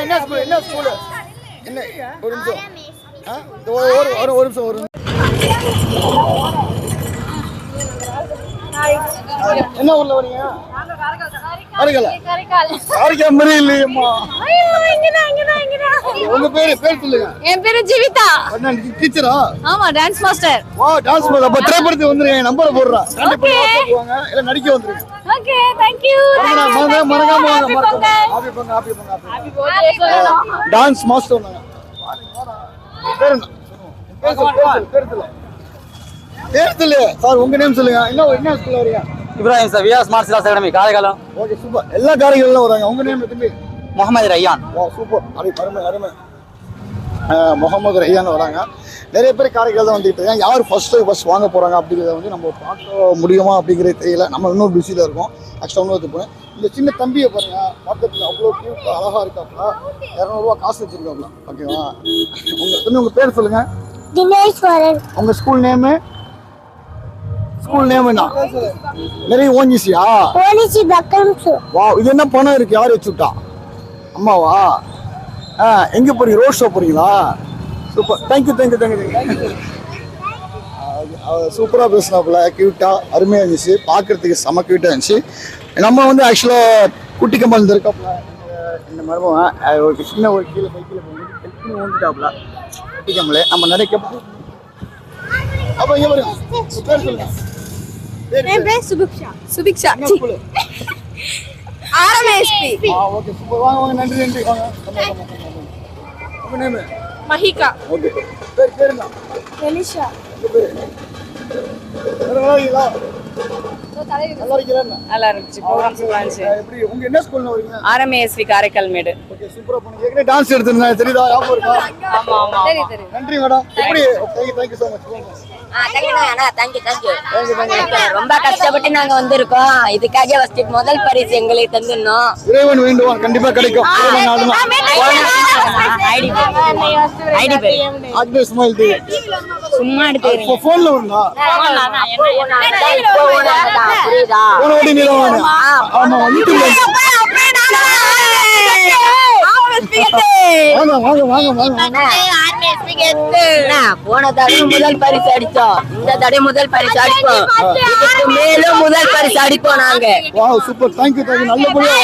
என்ன ஸ்கூல் என்ன ஒரு நிமிஷம் ஒரு நிமிஷம் என்ன ஊர்ல வரீங்க? காரைக்கால் மாதிரி இல்லையம்மா. உங்க பேரு சொல்லுங்க. என் பேரு ஜீவிதா. டீச்சரா? ஆமா, டான்ஸ் மாஸ்டர். Dance master. அப்ப திரைப்படத்துக்கு வந்துருங்க, நம்பர் போடுறேன். போவாங்க இல்ல நடிக்க வந்துருங்க. Okay, thank you. மறக்காம டான்ஸ் மாஸ்டர். பேர் சார், உங்க நேம் சொல்லுங்க. என்ன ஸ்கூல்ல வரீங்க? Ibrahim sir, VR smart class academy காரைக்காலம். Okay, super. எல்லா காரைக்காலும் வராங்க. உங்க நேம் தம்பி? முகமது ரய்யான். சூப்பர், அருமை. முகமது ரய்யான் வராங்க. நிறைய பேர் காரைக்கால் தான் வந்துட்டு இருக்காங்க. யார் ஃபர்ஸ்ட் வாங்க போறாங்க அப்படிங்கிறத வந்து நம்ம பார்க்க முடியுமா அப்படிங்கிறது தெரியல. நம்ம இன்னும் பிஸியில் இருக்கோம். ஆக்சுவலாக இன்னொரு போனேன். இந்த சின்ன தம்பியை பாருங்க, பார்க்கறதுக்கு அவ்வளோ கியூட்டாக அழகா இருக்காப்புல. 200 ரூபா காசு வச்சிருக்காப்புல. ஓகேவா? உங்க பேர் சொல்லுங்க. தினேஸ்வரன். உங்க ஸ்கூல் நேமு? என்ன? நிறைய ஓஞ்சிசியா? போலீஸ் பக்கம்சு. வா, இது என்ன பணம் இருக்கு? யார் வச்சுட்டா? அம்மாவா? எங்க போறீங்க? ரோட் ஷோ போறீங்களா? Super, thank you. சூப்பரா பேசினாப்புல, கியூட்டா, அருமையா இருந்துச்சு. பார்க்கறதுக்கு செம கியூட்டா இருந்துச்சு. நம்ம வந்து ஆக்சுவலா குட்டி கம்பல் இருக்காப்புல. இந்த மரபம் ஒரு சின்ன ஒரு கீழே வந்துட்டாப்புல. குட்டி கம்பல் நம்ம நிறைய அப்ப இங்க பாருங்க. பேர் சொல்லுங்க. என் பேர் சுபிக்ஷா. ஆர்எம்எஸ்பி. Okay, super. வாங்க, நன்றி. வாங்க. உங்க நேம்? மஹிகா. ஓகே. பேர் என்ன? எலிஷா. நல்லா இருந்துச்சு. ப்ரோகிராம் சூப்பரா இருந்துச்சு. எப்படி உங்க என்ன ஸ்கூல்ல வரீங்க? ஆர்எம்எஸ்வி காரைக்கால் மேடு. ஓகே, சூப்பரா பண்ணீங்க. ஏற்கனவே டான்ஸ் எடுத்துருந்தேன், தெரியுதா? ஞாபகம் இருக்கா? ஆமா. தெரியும். நன்றி மேடம். எப்படி? Thank you so much. ரொம்ப கஷ்டப்பட்டு நாங்க வந்திருக்கோம். இதுக்காக முதல் பரிசு எங்களை தந்துடணும். இறைவன் வேண்டுவான், கண்டிப்பா கிடைக்கும். சும்மா எடுத்து போன்ல வருதா? புரியுதா? ஆமா, யூடியூப்ல போன தடவை முதல் பரிசு அடிச்சோம். இந்த தடவை முதல் பரிசு அடிப்போம். இதுக்கு மேலும் முதல் பரிசு அடிப்போம் நாங்க. Super, thank you. நல்லபடியா